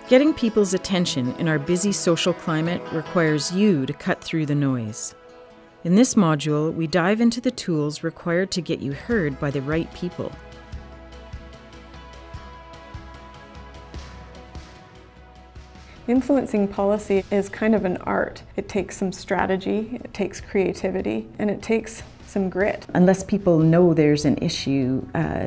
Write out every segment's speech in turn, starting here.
Getting people's attention in our busy social climate requires you to cut through the noise. In this module, we dive into the tools required to get you heard by the right people. Influencing policy is kind of an art. It takes some strategy, it takes creativity, and it takes some grit. Unless people know there's an issue,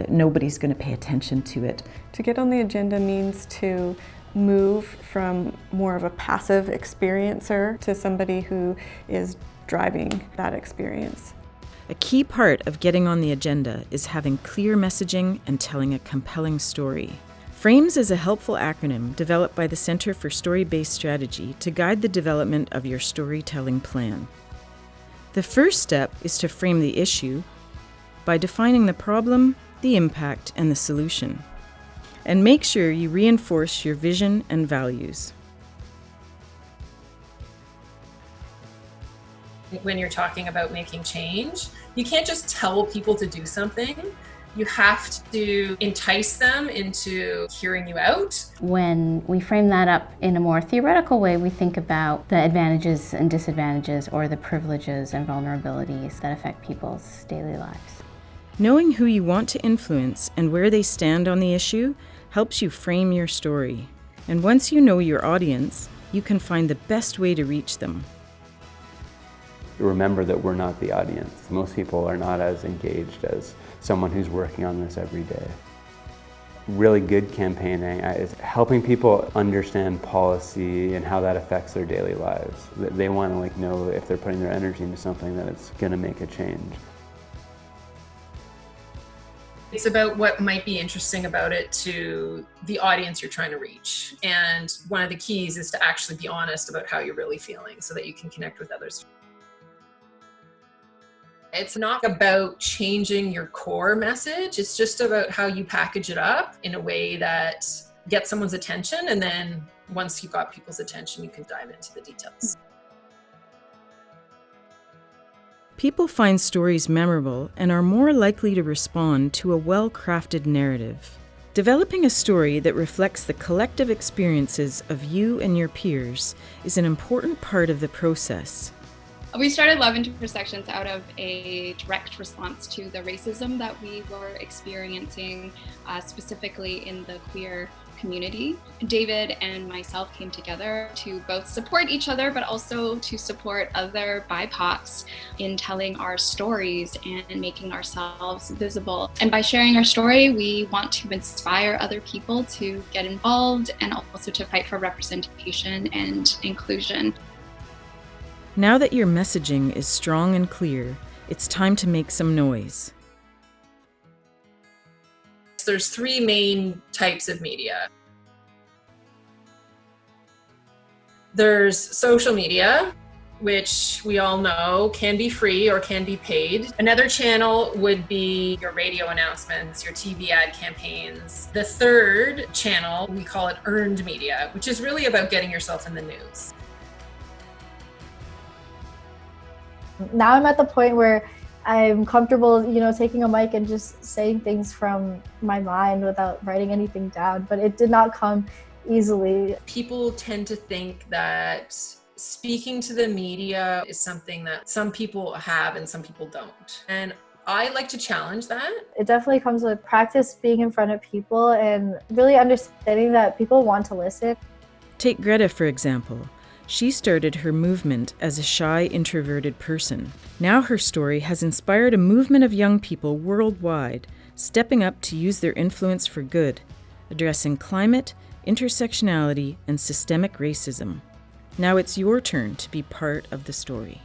nobody's going to pay attention to it. To get on the agenda means to move from more of a passive experiencer to somebody who is driving that experience. A key part of getting on the agenda is having clear messaging and telling a compelling story. FRAMES is a helpful acronym developed by the Centre for Story-Based Strategy to guide the development of your storytelling plan. The first step is to frame the issue by defining the problem, the impact, and the solution. And make sure you reinforce your vision and values. When you're talking about making change, you can't just tell people to do something. You have to entice them into hearing you out. When we frame that up in a more theoretical way, we think about the advantages and disadvantages, or the privileges and vulnerabilities that affect people's daily lives. Knowing who you want to influence and where they stand on the issue helps you frame your story. And once you know your audience, you can find the best way to reach them. Remember that we're not the audience. Most people are not as engaged as someone who's working on this every day. Really good campaigning is helping people understand policy and how that affects their daily lives. They want to know if they're putting their energy into something that it's going to make a change. It's about what might be interesting about it to the audience you're trying to reach. And one of the keys is to actually be honest about how you're really feeling so that you can connect with others. It's not about changing your core message. It's just about how you package it up in a way that gets someone's attention. And then once you've got people's attention, you can dive into the details. People find stories memorable and are more likely to respond to a well-crafted narrative. Developing a story that reflects the collective experiences of you and your peers is an important part of the process. We started Love Intersections out of a direct response to the racism that we were experiencing, specifically in the queer community. David and myself came together to both support each other, but also to support other BIPOCs in telling our stories and making ourselves visible. And by sharing our story, we want to inspire other people to get involved and also to fight for representation and inclusion. Now that your messaging is strong and clear, it's time to make some noise. There's three main types of media. There's social media, which we all know can be free or can be paid. Another channel would be your radio announcements, your TV ad campaigns. The third channel, we call it earned media, which is really about getting yourself in the news. Now I'm at the point where I'm comfortable, taking a mic and just saying things from my mind without writing anything down, but it did not come easily. People tend to think that speaking to the media is something that some people have and some people don't. And I like to challenge that. It definitely comes with practice being in front of people and really understanding that people want to listen. Take Greta, for example. She started her movement as a shy, introverted person. Now her story has inspired a movement of young people worldwide, stepping up to use their influence for good, addressing climate, intersectionality, and systemic racism. Now it's your turn to be part of the story.